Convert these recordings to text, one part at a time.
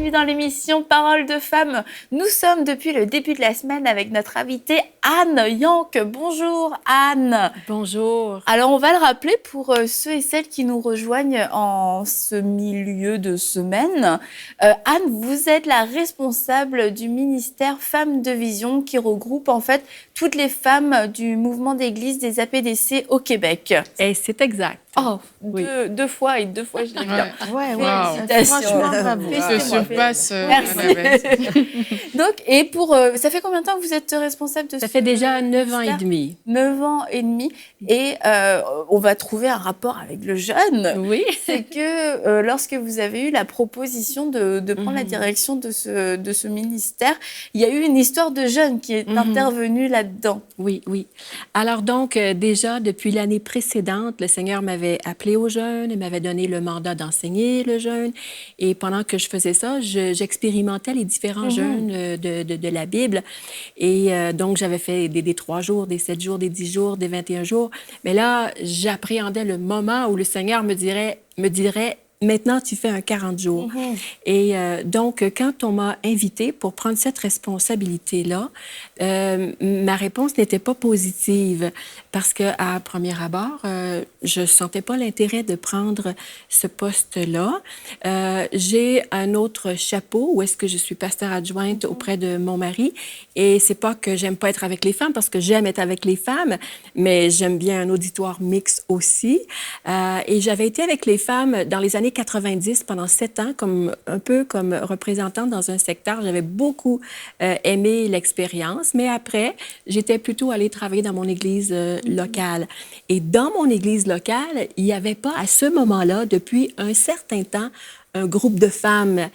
bienvenue dans l'émission Paroles de femmes. Nous sommes depuis le début de la semaine avec notre invitée Anne Yank. Bonjour Anne. Bonjour. Alors on va le rappeler pour ceux et celles qui nous rejoignent en ce milieu de semaine. Anne, vous êtes la responsable du ministère Femmes de Vision qui regroupe en fait toutes les femmes du mouvement d'église des APDC au Québec. Et c'est exact. Oh, Oui. deux fois et deux fois je l'ai bien. Ouais, Félicitations. Franchement, bravo. Ça surpasse. Merci. Donc, et pour, ça fait combien de temps que vous êtes responsable de Ça fait déjà 9 ans et demi. 9 ans et demi. Et on va trouver un rapport avec le jeune. Oui. C'est que lorsque vous avez eu la proposition de prendre la direction de ce ministère, il y a eu une histoire de jeune qui est intervenue là-dedans. Oui, oui. Alors donc, déjà, depuis l'année précédente, le Seigneur m'avait appelé au jeûne, il m'avait donné le mandat d'enseigner le jeûne. Et pendant que je faisais ça, j'expérimentais les différents jeûnes de la Bible. Et donc, j'avais fait des 3 jours, des 7 jours, des 10 jours, des 21 jours. Mais là, j'appréhendais le moment où le Seigneur me dirait, maintenant, tu fais un 40 jours. Et donc, quand on m'a invitée pour prendre cette responsabilité-là, ma réponse n'était pas positive parce qu'à premier abord, je ne sentais pas l'intérêt de prendre ce poste-là. J'ai un autre chapeau où est-ce que je suis pasteur adjointe auprès de mon mari. Et c'est pas que j'aime pas être avec les femmes parce que j'aime être avec les femmes, mais j'aime bien un auditoire mixte aussi. Et j'avais été avec les femmes dans les années 90 pendant 7 ans, un peu comme représentante dans un secteur. J'avais beaucoup aimé l'expérience, mais après, j'étais plutôt allée travailler dans mon église locale. Et dans mon église locale, il n'y avait pas à ce moment-là, depuis un certain temps, un groupe de femmes.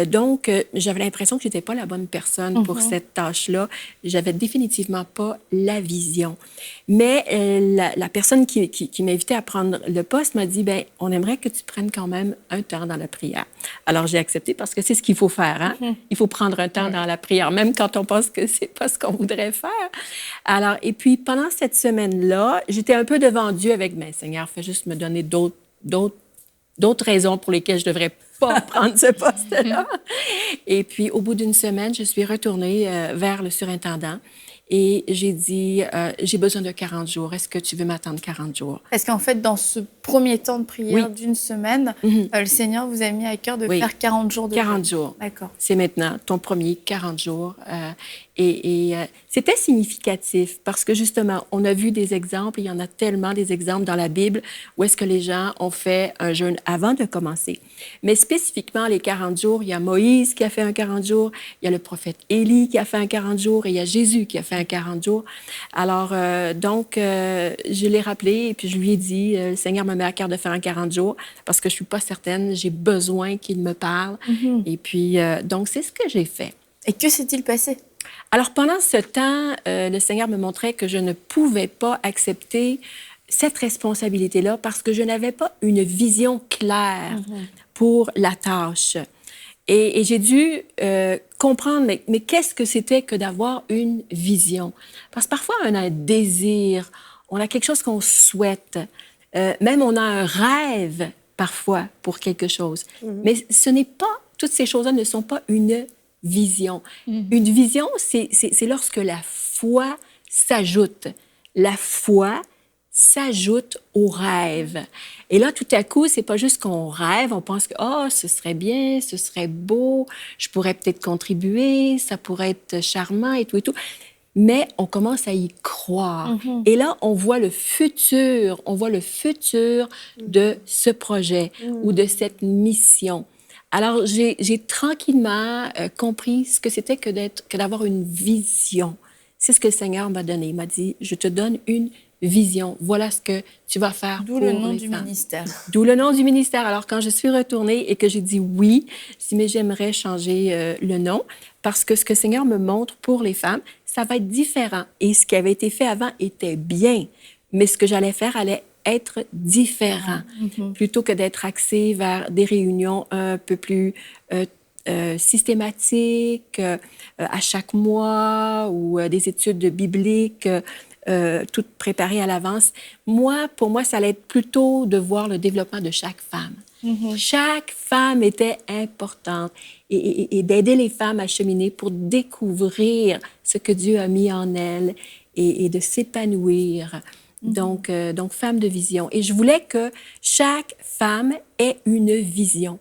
Donc, j'avais l'impression que je n'étais pas la bonne personne pour cette tâche-là. J'avais définitivement pas la vision. Mais la personne qui m'invitait à prendre le poste m'a dit, bien, on aimerait que tu prennes quand même un temps dans la prière. Alors, j'ai accepté parce que c'est ce qu'il faut faire. Hein? Il faut prendre un temps dans la prière, même quand on pense que c'est pas ce qu'on voudrait faire. Alors, et puis, pendant cette semaine-là, j'étais un peu devant Dieu avec, bien, Seigneur, fais juste me donner d'autres raisons pour lesquelles je devrais pas prendre ce poste-là. Et puis, au bout d'une semaine, je suis retournée vers le surintendant et j'ai dit, j'ai besoin de 40 jours. Est-ce que tu veux m'attendre 40 jours? Parce qu'en fait, dans ce premier temps de prière d'une semaine, le Seigneur vous a mis à cœur de faire 40 jours de 40 jours. D'accord. C'est maintenant ton premier 40 jours. Et c'était significatif parce que justement, on a vu des exemples, il y en a tellement des exemples dans la Bible où est-ce que les gens ont fait un jeûne avant de commencer. Mais spécifiquement, les 40 jours, il y a Moïse qui a fait un 40 jours, il y a le prophète Élie qui a fait un 40 jours et il y a Jésus qui a fait un 40 jours. Alors, donc, je l'ai rappelé et puis je lui ai dit, le Seigneur me met à cœur de faire un 40 jours parce que je ne suis pas certaine, j'ai besoin qu'il me parle. Et puis, donc, c'est ce que j'ai fait. Et que s'est-il passé? Alors, pendant ce temps, le Seigneur me montrait que je ne pouvais pas accepter cette responsabilité-là parce que je n'avais pas une vision claire pour la tâche. Et j'ai dû comprendre, mais qu'est-ce que c'était que d'avoir une vision? Parce que parfois, on a un désir, on a quelque chose qu'on souhaite, même on a un rêve parfois pour quelque chose. Mais ce n'est pas, toutes ces choses-là ne sont pas une vision. Une vision, c'est lorsque la foi s'ajoute. La foi s'ajoute au rêve. Et là, tout à coup, c'est pas juste qu'on rêve, on pense que oh, ce serait bien, ce serait beau, je pourrais peut-être contribuer, ça pourrait être charmant et tout et tout. Mais on commence à y croire. Et là, on voit le futur de ce projet ou de cette mission. Alors, j'ai tranquillement compris ce que c'était que d'avoir une vision. C'est ce que le Seigneur m'a donné. Il m'a dit, je te donne une vision. Voilà ce que tu vas faire pour les femmes. D'où le nom du ministère. D'où le nom du ministère. Alors, quand je suis retournée et que j'ai dit oui, je dis, mais j'aimerais changer le nom parce que ce que le Seigneur me montre pour les femmes, ça va être différent. Et ce qui avait été fait avant était bien, mais ce que j'allais faire allait être différent, plutôt que d'être axé vers des réunions un peu plus systématiques, à chaque mois, ou des études bibliques tout préparé à l'avance. Pour moi, ça allait être plutôt de voir le développement de chaque femme. Chaque femme était importante et d'aider les femmes à cheminer pour découvrir ce que Dieu a mis en elles et de s'épanouir. Donc, femme de vision. Et je voulais que chaque femme ait une vision.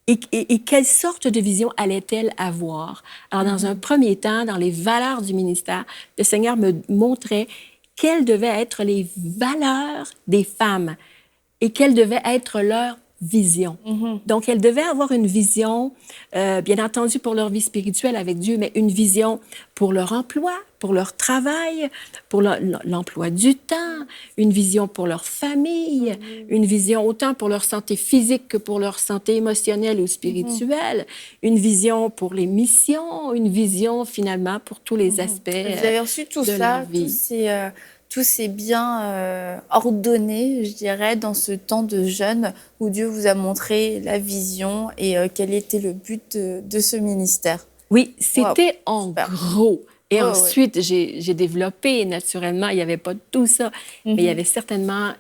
Et quelle sorte de vision allait-elle avoir? Alors, dans un premier temps, dans les valeurs du ministère, le Seigneur me montrait quelles devaient être les valeurs des femmes et quelle devait être leur vision. Donc, elles devaient avoir une vision, bien entendu, pour leur vie spirituelle avec Dieu, mais une vision pour leur emploi, pour leur travail, pour l'emploi du temps, une vision pour leur famille, une vision autant pour leur santé physique que pour leur santé émotionnelle ou spirituelle, une vision pour les missions, une vision, finalement, pour tous les aspects Vous avez reçu tout de ça, leur vie. tout s'est bien ordonné, je dirais, dans ce temps de jeûne où Dieu vous a montré la vision et quel était le but de ce ministère. Oui, c'était en super. gros. Et Ouais, ensuite, j'ai développé, naturellement, il n'y avait pas tout ça, mais il y avait certainement,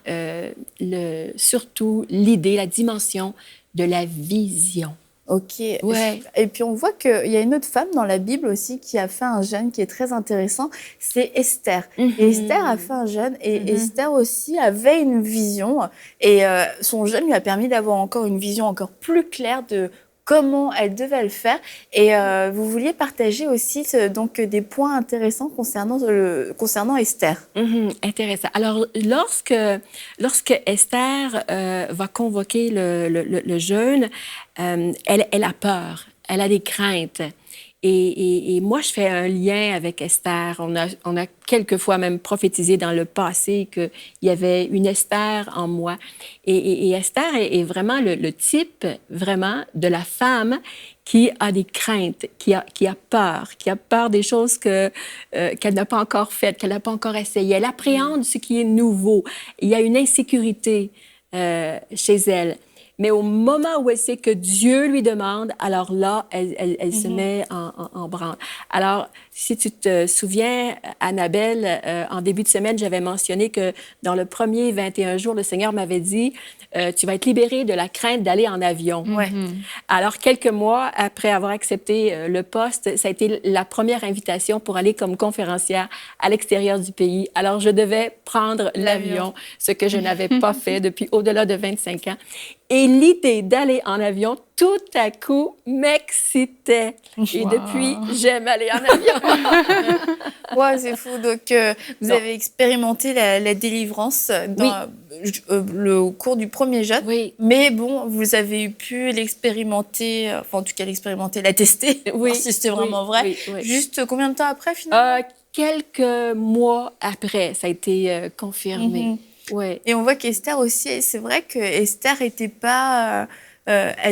surtout l'idée, la dimension de la vision. Ok. Ouais. Et puis on voit qu'il y a une autre femme dans la Bible aussi qui a fait un jeûne qui est très intéressant, c'est Esther. Et Esther a fait un jeûne et Esther aussi avait une vision et son jeûne lui a permis d'avoir encore une vision encore plus claire de comment elle devait le faire. Et vous vouliez partager aussi donc des points intéressants concernant Esther. Intéressant. Alors, lorsque Esther va convoquer le jeûne, elle a peur, elle a des craintes. Et moi, je fais un lien avec Esther. On a quelquefois même prophétisé dans le passé qu'il y avait une Esther en moi. Et Esther est vraiment le type, vraiment, de la femme qui a des craintes, qui a peur des choses qu'elle n'a pas encore faites, qu'elle n'a pas encore essayées. Elle appréhende ce qui est nouveau. Il y a une insécurité chez elle. Mais au moment où elle sait que Dieu lui demande, alors là, elle se met en branle. Alors, si tu te souviens, Annabelle, en début de semaine, j'avais mentionné que dans le premier 21 jours, le Seigneur m'avait dit, tu vas être libérée de la crainte d'aller en avion. Ouais. Alors, quelques mois après avoir accepté le poste, ça a été la première invitation pour aller comme conférencière à l'extérieur du pays. Alors, je devais prendre l'avion, ce que je n'avais pas fait depuis au-delà de 25 ans. Et l'idée d'aller en avion, tout à coup, m'excitait. Et depuis, j'aime aller en avion. Ouais, c'est fou. Donc, vous avez expérimenté la délivrance au cours du premier jeûne. Oui. Mais bon, vous avez pu l'expérimenter, enfin, en tout cas, la tester, voir si c'était vraiment vrai. Oui. Juste combien de temps après, finalement? Quelques mois après, ça a été confirmé. Ouais. Et on voit qu'Esther aussi, c'est vrai que Esther n'était pas,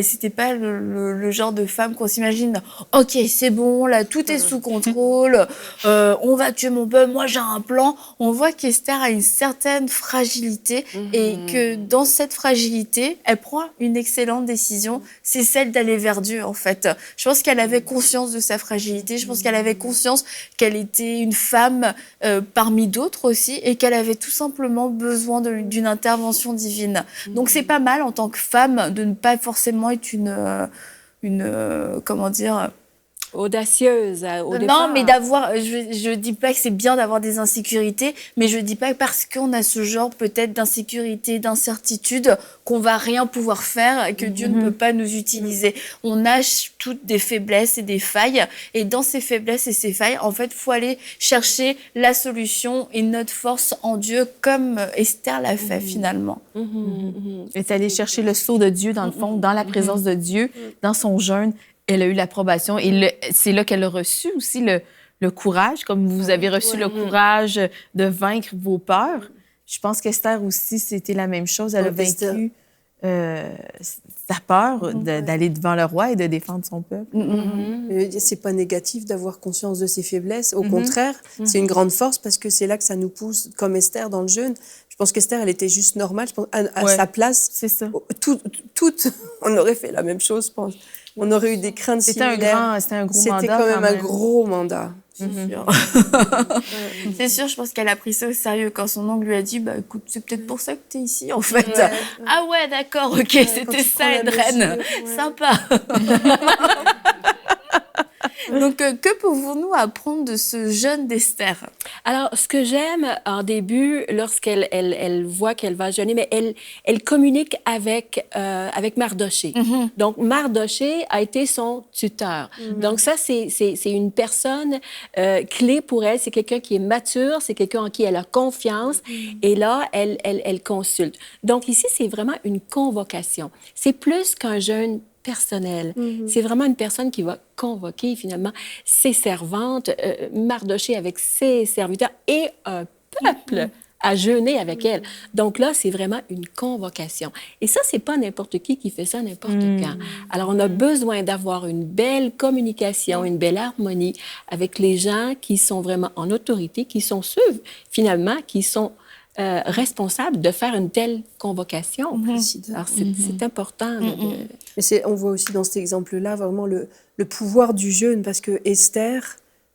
c'était pas le genre de femme qu'on s'imagine. Ok, c'est bon, là, tout est sous contrôle. On va tuer mon peuple. Moi, j'ai un plan. On voit qu'Esther a une certaine fragilité et que dans cette fragilité, elle prend une excellente décision. C'est celle d'aller vers Dieu, en fait. Je pense qu'elle avait conscience de sa fragilité. Je pense qu'elle avait conscience qu'elle était une femme parmi d'autres aussi et qu'elle avait tout simplement besoin d'une intervention divine. Donc, c'est pas mal en tant que femme de ne pas forcément être comment dire, audacieuse au départ. Non, mais d'avoir, je dis pas que c'est bien d'avoir des insécurités, mais je dis pas parce qu'on a ce genre peut-être d'insécurité, d'incertitude, qu'on va rien pouvoir faire et que Dieu ne peut pas nous utiliser. On a toutes des faiblesses et des failles, et dans ces faiblesses et ces failles, en fait, faut aller chercher la solution et notre force en Dieu, comme Esther l'a fait finalement. Elle est allée chercher le sceau de Dieu, dans le fond, dans la présence de Dieu, dans son jeûne. Elle a eu l'approbation et c'est là qu'elle a reçu aussi le courage, comme vous avez reçu le courage de vaincre vos peurs. Je pense qu'Esther aussi, c'était la même chose. Elle a vaincu sa peur d'aller devant le roi et de défendre son peuple. C'est pas négatif d'avoir conscience de ses faiblesses. Au contraire, c'est une grande force parce que c'est là que ça nous pousse, comme Esther dans le jeûne. Je pense qu'Esther, elle était juste normale. Je pense, à sa place, c'est ça. On aurait fait la même chose, je pense. On aurait eu des craintes similaires. C'était un gros mandat. C'était quand même un gros mandat. C'est sûr. C'est sûr, je pense qu'elle a pris ça au sérieux quand son oncle lui a dit bah écoute, c'est peut-être pour ça que t'es ici en fait. Ouais. Ah ouais, d'accord, ok, c'était ça, Edren. Sympa. Donc, que pouvons-nous apprendre de ce jeûne d'Esther? Alors, ce que j'aime en début, lorsqu'elle voit qu'elle va jeûner, mais elle communique avec Mardoché. Donc, Mardoché a été son tuteur. Donc, ça, c'est une personne clé pour elle. C'est quelqu'un qui est mature, c'est quelqu'un en qui elle a confiance. Et là, elle consulte. Donc, ici, c'est vraiment une convocation. C'est plus qu'un jeûne personnel. C'est vraiment une personne qui va convoquer finalement ses servantes, Mardoché avec ses serviteurs et un peuple à jeûner avec elle. Donc là, c'est vraiment une convocation. Et ça, c'est pas n'importe qui fait ça n'importe quand. Alors, on a besoin d'avoir une belle communication, une belle harmonie avec les gens qui sont vraiment en autorité, qui sont ceux, finalement, qui sont responsables de faire une telle convocation. Alors, c'est important. Mais on voit aussi dans cet exemple-là vraiment le pouvoir du jeûne, parce que Esther,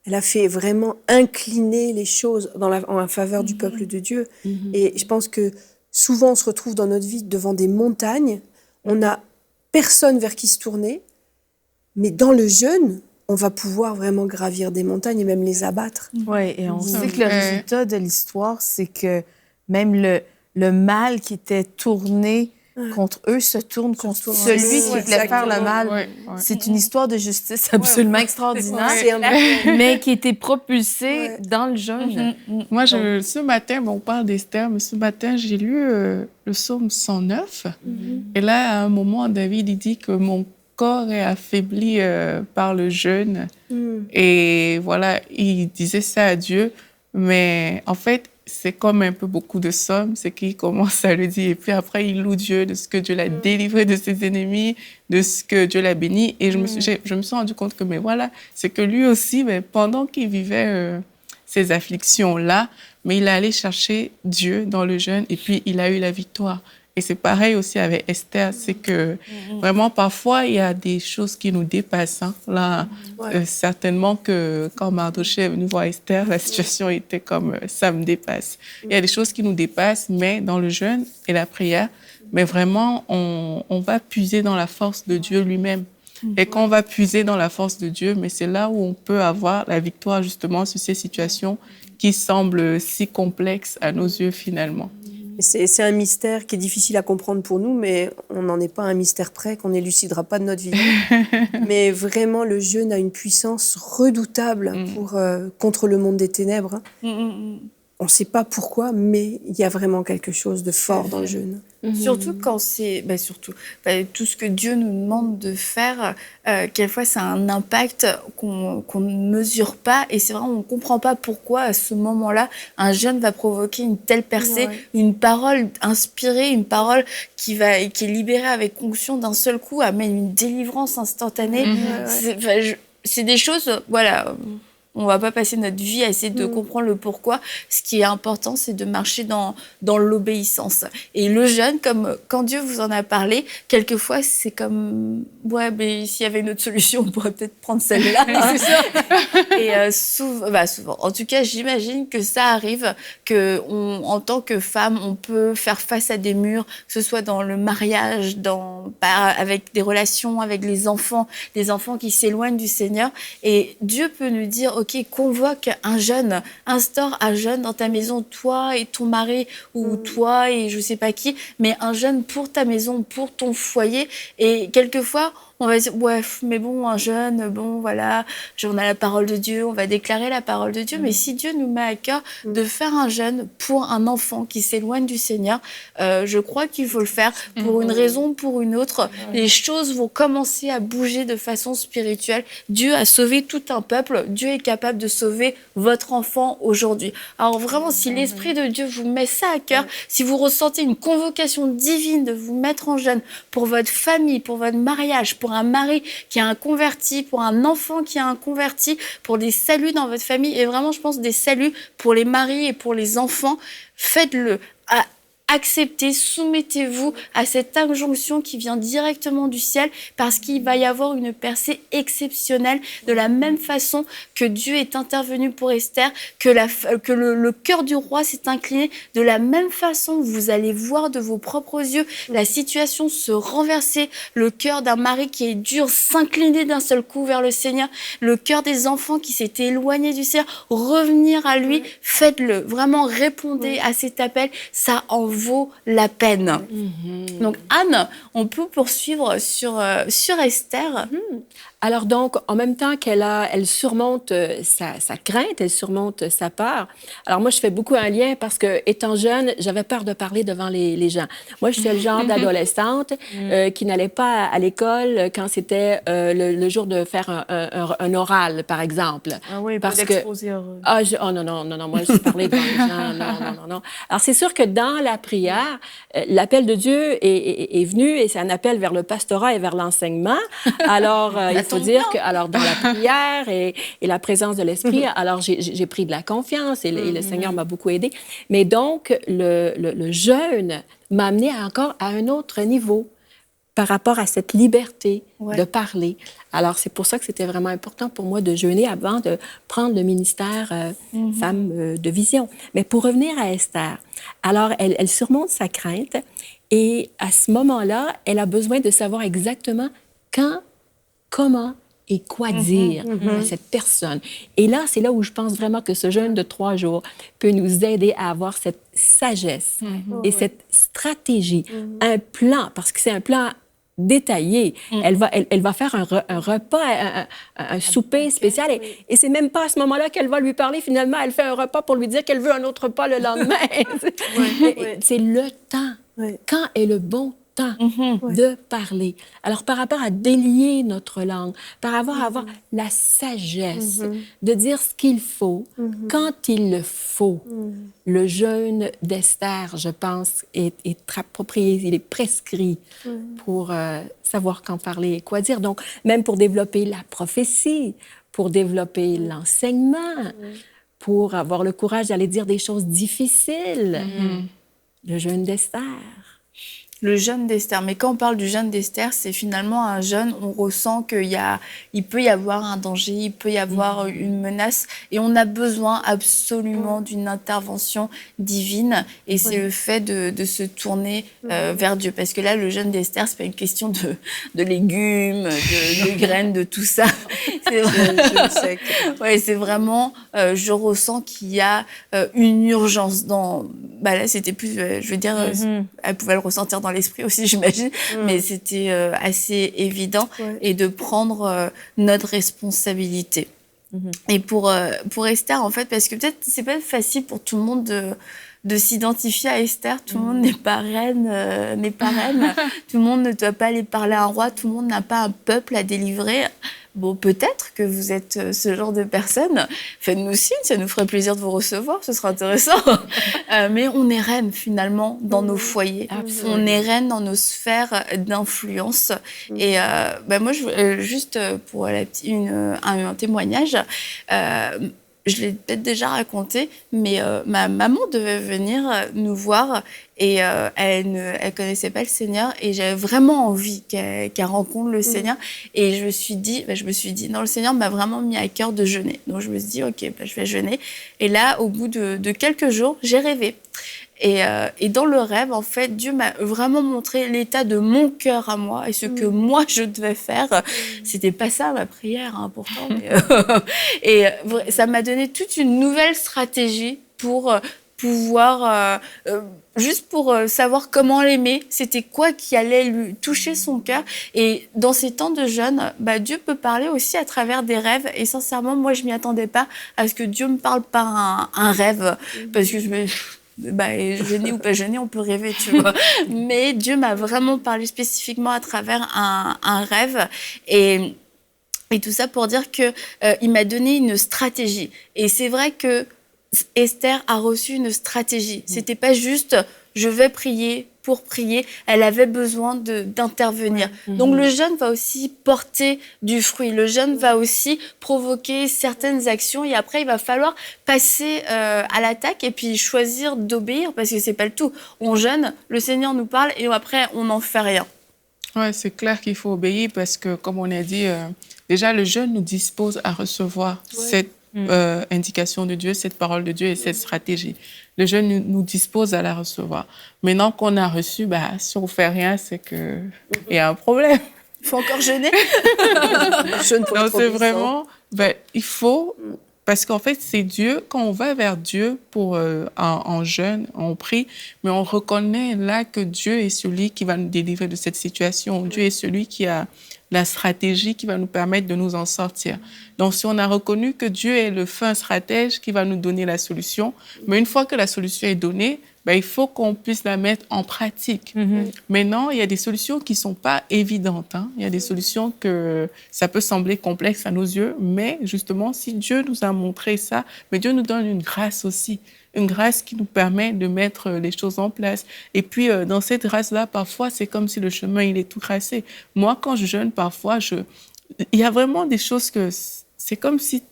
elle a fait vraiment incliner les choses en faveur du peuple de Dieu. Et je pense que souvent, on se retrouve dans notre vie devant des montagnes, on n'a personne vers qui se tourner, mais dans le jeûne, on va pouvoir vraiment gravir des montagnes et même les abattre. Oui, et on sait que le résultat de l'histoire, c'est que même le mal qui était tourné contre eux se tourne contre celui qui voulait faire le mal. C'est une histoire de justice absolument extraordinaire, mais qui était propulsée dans le jeûne. Moi, ce matin, on parle d'Esther, mais ce matin, j'ai lu le psaume 109. Et là, à un moment, David, il dit que mon corps est affaibli par le jeûne. Et voilà, il disait ça à Dieu. Mais en fait, c'est comme un peu beaucoup de psaumes, c'est qu'il commence à le dire. Et puis après, il loue Dieu de ce que Dieu l'a délivré de ses ennemis, de ce que Dieu l'a béni. Et je me suis rendu compte que, mais voilà, c'est que lui aussi, mais pendant qu'il vivait ces afflictions-là, mais il est allé chercher Dieu dans le jeûne et puis il a eu la victoire. Et c'est pareil aussi avec Esther, c'est que vraiment parfois il y a des choses qui nous dépassent. Hein. Là, certainement que quand Mardoché est venu voir Esther, la situation était comme ça me dépasse. Il y a des choses qui nous dépassent, mais dans le jeûne et la prière, mais vraiment on va puiser dans la force de Dieu lui-même. Et quand on va puiser dans la force de Dieu, mais c'est là où on peut avoir la victoire justement sur ces situations qui semblent si complexes à nos yeux finalement. C'est un mystère qui est difficile à comprendre pour nous, mais on n'en est pas un mystère près qu'on n'élucidera pas de notre vie. Mais vraiment, le jeûne a une puissance redoutable contre le monde des ténèbres. On ne sait pas pourquoi, mais il y a vraiment quelque chose de fort dans le jeûne. Surtout quand c'est... tout ce que Dieu nous demande de faire, quelquefois, ça a un impact qu'on ne mesure pas. Et c'est vrai, on ne comprend pas pourquoi, à ce moment-là, un jeûne va provoquer une telle percée, une parole inspirée, une parole qui est libérée avec onction d'un seul coup, amène une délivrance instantanée. C'est des choses... Voilà... On ne va pas passer notre vie à essayer de comprendre le pourquoi. Ce qui est important, c'est de marcher dans l'obéissance. Et le jeûne, comme quand Dieu vous en a parlé, quelquefois, c'est comme... Ouais, mais s'il y avait une autre solution, on pourrait peut-être prendre celle-là. C'est ça. Et souvent. En tout cas, j'imagine que ça arrive, en tant que femme, on peut faire face à des murs, que ce soit dans le mariage, avec des relations, avec les enfants qui s'éloignent du Seigneur. Et Dieu peut nous dire, OK, convoque un jeûne, instaure un jeûne dans ta maison, toi et ton mari, ou toi et je sais pas qui, mais un jeûne pour ta maison, pour ton foyer. Et quelquefois, on va dire, ouais, mais bon, un jeûne, bon, voilà, on a la parole de Dieu, on va déclarer la parole de Dieu. Mais si Dieu nous met à cœur de faire un jeûne pour un enfant qui s'éloigne du Seigneur, je crois qu'il faut le faire pour une raison, pour une autre. Les choses vont commencer à bouger de façon spirituelle. Dieu a sauvé tout un peuple. Dieu est capable de sauver votre enfant aujourd'hui. Alors vraiment, si l'Esprit de Dieu vous met ça à cœur, si vous ressentez une convocation divine de vous mettre en jeûne pour votre famille, pour votre mariage, pour un mari qui a un converti, pour un enfant qui a un converti, pour des saluts dans votre famille, et vraiment, je pense, des saluts pour les maris et pour les enfants, faites-le. acceptez, soumettez-vous à cette injonction qui vient directement du ciel parce qu'il va y avoir une percée exceptionnelle de la même façon que Dieu est intervenu pour Esther, que le cœur du roi s'est incliné. De la même façon, vous allez voir de vos propres yeux la situation se renverser, le cœur d'un mari qui est dur s'incliner d'un seul coup vers le Seigneur, le cœur des enfants qui s'étaient éloignés du Seigneur, revenir à lui. Faites-le, vraiment répondez à cet appel, ça en vaut la peine. Donc Anne, on peut poursuivre sur Esther. Alors donc, en même temps elle surmonte sa crainte, elle surmonte sa peur. Alors moi, je fais beaucoup un lien parce que, étant jeune, j'avais peur de parler devant les gens. Moi, j'étais le genre d'adolescente qui n'allait pas à l'école quand c'était le jour de faire un oral, par exemple. Ah oui, parce pas que oh non, moi, je parlais devant les gens, non. Alors, c'est sûr que dans la prière, l'appel de Dieu est venu et c'est un appel vers le pastorat et vers l'enseignement. Alors, il faut dire que, alors, dans la prière et la présence de l'Esprit, alors, j'ai pris de la confiance et le Seigneur m'a beaucoup aidée. Mais donc, le jeûne m'a amené encore à un autre niveau par rapport à cette liberté de parler. Alors, c'est pour ça que c'était vraiment important pour moi de jeûner avant de prendre le ministère femme de vision. Mais pour revenir à Esther, alors, elle surmonte sa crainte et à ce moment-là, elle a besoin de savoir exactement quand, comment et quoi dire à cette personne. Et là, c'est là où je pense vraiment que ce jeûne de 3 jours peut nous aider à avoir cette sagesse et cette stratégie, un plan, parce que c'est un plan détaillé. Elle va faire un repas, un souper spécial. Et c'est même pas à ce moment-là qu'elle va lui parler. Finalement, elle fait un repas pour lui dire qu'elle veut un autre repas le lendemain. C'est le temps. Quand est le bon temps de parler? Alors, par rapport à délier notre langue, par rapport à avoir la sagesse de dire ce qu'il faut, quand il le faut, le jeûne d'Esther, je pense, est approprié, il est prescrit pour savoir quand parler et quoi dire. Donc, même pour développer la prophétie, pour développer l'enseignement, pour avoir le courage d'aller dire des choses difficiles. Le jeûne d'Esther. Le jeûne d'Esther. Mais quand on parle du jeûne d'Esther, c'est finalement un jeûne, on ressent il peut y avoir un danger, il peut y avoir une menace et on a besoin absolument d'une intervention divine et c'est le fait de se tourner vers Dieu. Parce que là, le jeûne d'Esther, c'est pas une question de légumes, de graines, de tout ça. C'est vraiment, je ressens qu'il y a une urgence dans... là, c'était plus, je veux dire, elle pouvait le ressentir dans l'esprit aussi, j'imagine, mais c'était assez évident et de prendre notre responsabilité. Et pour Esther, en fait, parce que peut-être c'est pas facile pour tout le monde de s'identifier à Esther. Tout le monde n'est pas reine, tout le monde ne doit pas aller parler à un roi, tout le monde n'a pas un peuple à délivrer. Bon, peut-être que vous êtes ce genre de personne. Faites-nous signe, ça nous ferait plaisir de vous recevoir, ce sera intéressant. Mais on est reine, finalement, dans nos foyers. Absolument. On est reine dans nos sphères d'influence. Et moi, juste pour un témoignage, je l'ai peut-être déjà raconté, mais ma maman devait venir nous voir et elle connaissait pas le Seigneur et j'avais vraiment envie qu'elle rencontre le Seigneur. Et je me suis dit, non, le Seigneur m'a vraiment mis à cœur de jeûner. Donc je me suis dit, ok, je vais jeûner. Et là, au bout de quelques jours, j'ai rêvé. Et dans le rêve, en fait, Dieu m'a vraiment montré l'état de mon cœur à moi et ce que moi, je devais faire. C'était pas ça, ma prière, pourtant. Mais, et ça m'a donné toute une nouvelle stratégie pour pouvoir... juste pour savoir comment l'aimer, c'était quoi qui allait lui toucher son cœur. Et dans ces temps de jeûne, Dieu peut parler aussi à travers des rêves. Et sincèrement, moi, je m'y attendais pas à ce que Dieu me parle par un rêve. Parce que je me... jeûner ou pas jeûner, on peut rêver, tu vois. Mais Dieu m'a vraiment parlé spécifiquement à travers un rêve. Et tout ça pour dire que il m'a donné une stratégie. Et c'est vrai que Esther a reçu une stratégie. C'était pas juste je vais prier pour prier, elle avait besoin d'intervenir. Donc le jeûne va aussi porter du fruit, le jeûne va aussi provoquer certaines actions et après il va falloir passer à l'attaque et puis choisir d'obéir parce que c'est pas le tout. On jeûne, le Seigneur nous parle et après on n'en fait rien. Ouais, c'est clair qu'il faut obéir parce que, comme on a dit, déjà le jeûne nous dispose à recevoir cette indication de Dieu, cette parole de Dieu et cette stratégie. Le jeûne nous dispose à la recevoir. Maintenant qu'on a reçu, si on ne fait rien, c'est qu'il y a un problème. Il faut encore jeûner. Donc, c'est vraiment, il faut, parce qu'en fait, c'est Dieu, quand on va vers Dieu en jeûne, on prie, mais on reconnaît là que Dieu est celui qui va nous délivrer de cette situation. Dieu est celui qui a la stratégie qui va nous permettre de nous en sortir. Donc, si on a reconnu que Dieu est le fin stratège qui va nous donner la solution, mais une fois que la solution est donnée, il faut qu'on puisse la mettre en pratique. Maintenant, il y a des solutions qui ne sont pas évidentes. Il y a des solutions que ça peut sembler complexe à nos yeux, mais justement, si Dieu nous a montré ça, mais Dieu nous donne une grâce aussi. Une grâce qui nous permet de mettre les choses en place. Et puis, dans cette grâce-là, parfois, c'est comme si le chemin, il est tout tracé. Moi, quand je jeûne, parfois, il y a vraiment des choses que... C'est comme si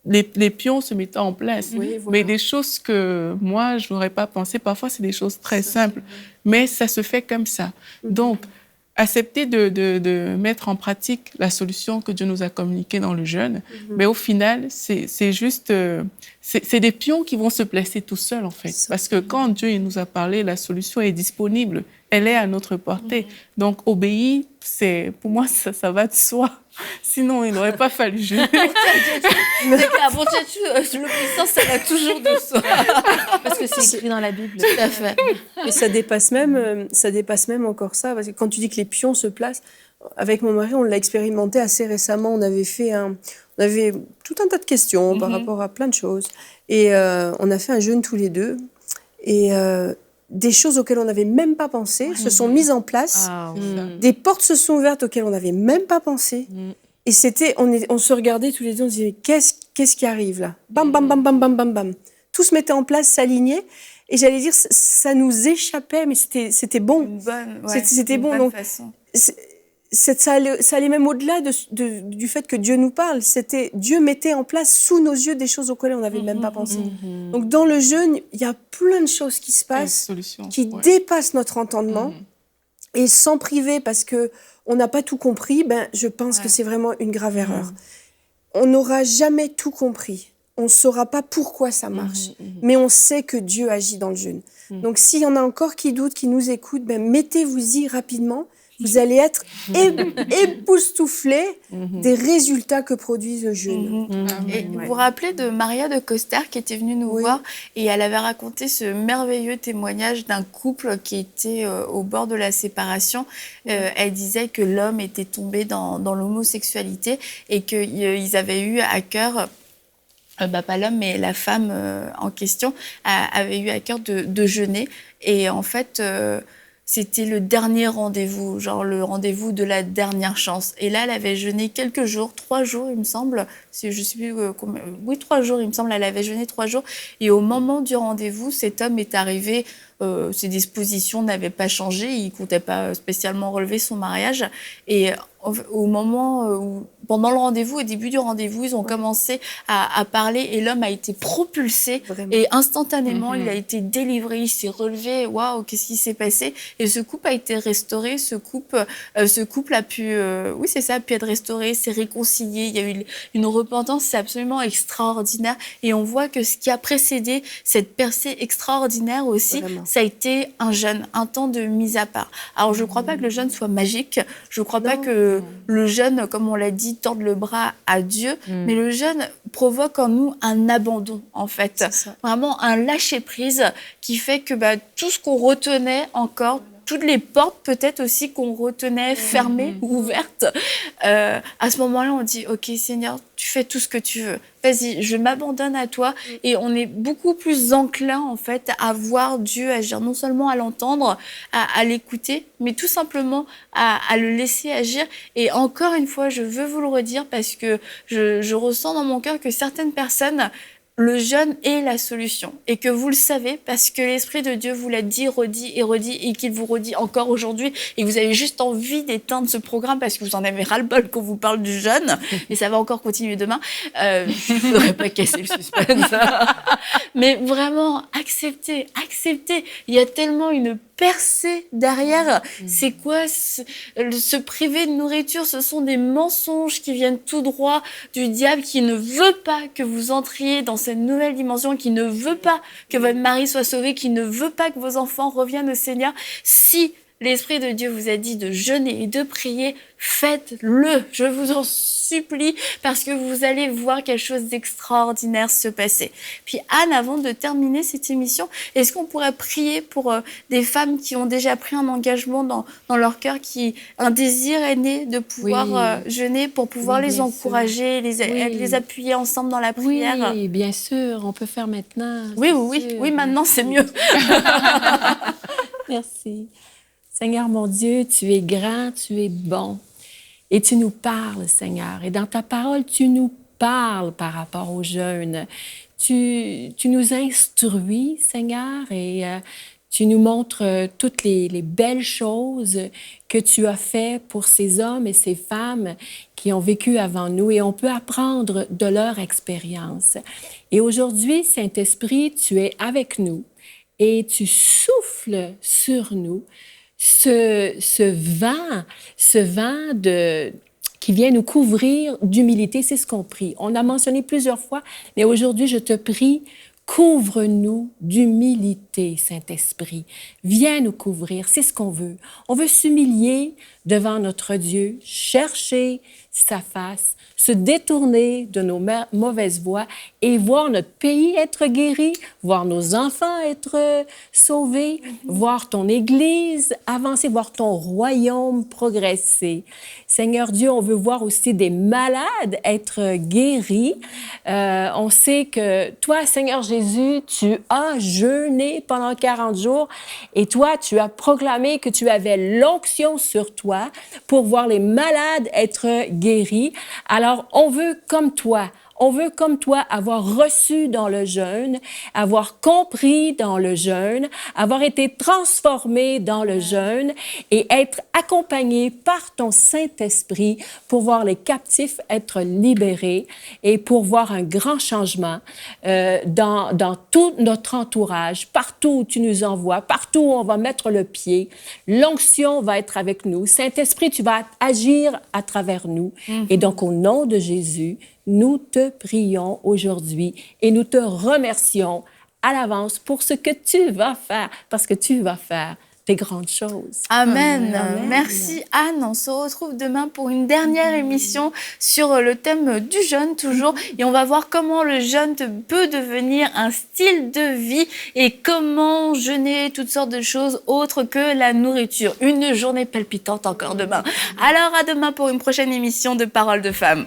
les pions se mettaient en place. Oui, voilà. Mais des choses que moi, je n'aurais pas pensé, parfois, c'est des choses très simples. Mais ça se fait comme ça. Donc, accepter de mettre en pratique la solution que Dieu nous a communiquée dans le jeûne, mais au final, c'est juste... c'est des pions qui vont se placer tout seuls, en fait. Parce que quand Dieu il nous a parlé, la solution est disponible. Elle est à notre portée. Donc, obéir, pour moi, ça va de soi. Sinon, il n'aurait pas fallu jeûner. C'est clair, pour Dieu, l'obéissance, ça va toujours de soi. Parce que c'est écrit dans la Bible. Tout à fait. Et ça dépasse même encore ça, parce que quand tu dis que les pions se placent, avec mon mari, on l'a expérimenté assez récemment. On avait tout un tas de questions par rapport à plein de choses. Et on a fait un jeûne tous les deux. Et des choses auxquelles on n'avait même pas pensé se sont mises en place. Des portes se sont ouvertes auxquelles on n'avait même pas pensé. Et on se regardait tous les deux, on se disait, qu'est-ce qui arrive là? Bam, bam, bam, bam, bam, bam, bam. Tout se mettait en place, s'alignait. Et j'allais dire, ça nous échappait, mais c'était bon. C'était bon. Donc, ça allait même au-delà du fait que Dieu nous parle. Dieu mettait en place sous nos yeux des choses auxquelles on n'avait même pas pensé. Donc, dans le jeûne, il y a plein de choses qui se passent, qui dépassent notre entendement. Et sans priver, parce qu'on n'a pas tout compris, je pense que c'est vraiment une grave erreur. On n'aura jamais tout compris. On ne saura pas pourquoi ça marche. Mais on sait que Dieu agit dans le jeûne. Donc, s'il y en a encore qui doutent, qui nous écoutent, mettez-vous-y rapidement. Vous allez être époustouflés des résultats que produit le jeûne. Et vous vous rappelez de Maria de Coster qui était venue nous voir et elle avait raconté ce merveilleux témoignage d'un couple qui était au bord de la séparation. Elle disait que l'homme était tombé dans l'homosexualité et qu'ils avaient eu à cœur... pas l'homme, mais la femme en question avait eu à cœur de jeûner. Et en fait, c'était le dernier rendez-vous, genre le rendez-vous de la dernière chance. Et là, elle avait jeûné quelques jours, 3 jours, il me semble. Je sais plus combien. Oui, 3 jours, il me semble. Elle avait jeûné 3 jours. Et au moment du rendez-vous, cet homme est arrivé. Ses dispositions n'avaient pas changé. Il ne comptait pas spécialement relever son mariage. Et au moment où, pendant le rendez-vous, au début du rendez-vous, ils ont commencé à parler et l'homme a été propulsé. Vraiment. Et instantanément, il a été délivré, il s'est relevé. Waouh, qu'est-ce qui s'est passé? Et ce couple a été restauré. Ce couple a pu, a pu être restauré, s'est réconcilié. Il y a eu une repentance, c'est absolument extraordinaire. Et on voit que ce qui a précédé cette percée extraordinaire aussi, ça a été un jeûne, un temps de mise à part. Alors, je ne crois pas que le jeûne soit magique. Je ne crois pas que le jeûne, comme on l'a dit, torde le bras à Dieu. Mais le jeûne provoque en nous un abandon, en fait. Vraiment un lâcher-prise qui fait que tout ce qu'on retenait encore, toutes les portes peut-être aussi qu'on retenait fermées ou ouvertes, à ce moment-là, on dit « Ok, Seigneur, tu fais tout ce que tu veux. Vas-y, je m'abandonne à toi. » Et on est beaucoup plus enclin, en fait, à voir Dieu agir, non seulement à l'entendre, à l'écouter, mais tout simplement à le laisser agir. Et encore une fois, je veux vous le redire parce que je ressens dans mon cœur que certaines personnes le jeûne est la solution et que vous le savez parce que l'Esprit de Dieu vous l'a dit, redit et redit et qu'il vous redit encore aujourd'hui et que vous avez juste envie d'éteindre ce programme parce que vous en avez ras-le-bol qu'on vous parle du jeûne et ça va encore continuer demain. Je ne voudrais pas casser le suspense. Mais vraiment, acceptez. Il y a tellement une percée derrière. C'est quoi se priver de nourriture? Ce sont des mensonges qui viennent tout droit du diable qui ne veut pas que vous entriez dans cette nouvelle dimension, qui ne veut pas que votre mari soit sauvé, qui ne veut pas que vos enfants reviennent au Seigneur. Si l'Esprit de Dieu vous a dit de jeûner et de prier, faites-le. Je vous en supplie parce que vous allez voir quelque chose d'extraordinaire se passer. Puis Anne, avant de terminer cette émission, est-ce qu'on pourrait prier pour des femmes qui ont déjà pris un engagement dans leur cœur, un désir est né de pouvoir jeûner pour pouvoir les encourager, les appuyer ensemble dans la prière? Oui, bien sûr, on peut faire maintenant. Oui, maintenant c'est mieux. Merci. Seigneur mon Dieu, tu es grand, tu es bon. Et tu nous parles, Seigneur. Et dans ta parole, tu nous parles par rapport au jeûne. Tu nous instruis, Seigneur, et tu nous montres toutes les belles choses que tu as fait pour ces hommes et ces femmes qui ont vécu avant nous. Et on peut apprendre de leur expérience. Et aujourd'hui, Saint-Esprit, tu es avec nous et tu souffles sur nous ce vent qui vient nous couvrir d'humilité, c'est ce qu'on prie. On a mentionné plusieurs fois, mais aujourd'hui, je te prie, couvre-nous d'humilité, Saint-Esprit. Viens nous couvrir, c'est ce qu'on veut. On veut s'humilier devant notre Dieu, chercher sa face, se détourner de nos mauvaises voies et voir notre pays être guéri, voir nos enfants être sauvés, voir ton Église avancer, voir ton royaume progresser. Seigneur Dieu, on veut voir aussi des malades être guéris. On sait que toi, Seigneur Jésus, tu as jeûné pendant 40 jours et toi, tu as proclamé que tu avais l'onction sur toi pour voir les malades être guéris. Alors, on veut comme toi avoir reçu dans le jeûne, avoir compris dans le jeûne, avoir été transformé dans le jeûne et être accompagné par ton Saint-Esprit pour voir les captifs être libérés et pour voir un grand changement dans tout notre entourage, partout où tu nous envoies, partout où on va mettre le pied. L'onction va être avec nous. Saint-Esprit, tu vas agir à travers nous. Et donc, au nom de Jésus, nous te prions aujourd'hui et nous te remercions à l'avance pour ce que tu vas faire, parce que tu vas faire des grandes choses. Amen. Merci Anne. On se retrouve demain pour une dernière émission sur le thème du jeûne toujours. Et on va voir comment le jeûne peut devenir un style de vie et comment jeûner toutes sortes de choses autres que la nourriture. Une journée palpitante encore demain. Alors à demain pour une prochaine émission de Paroles de Femmes.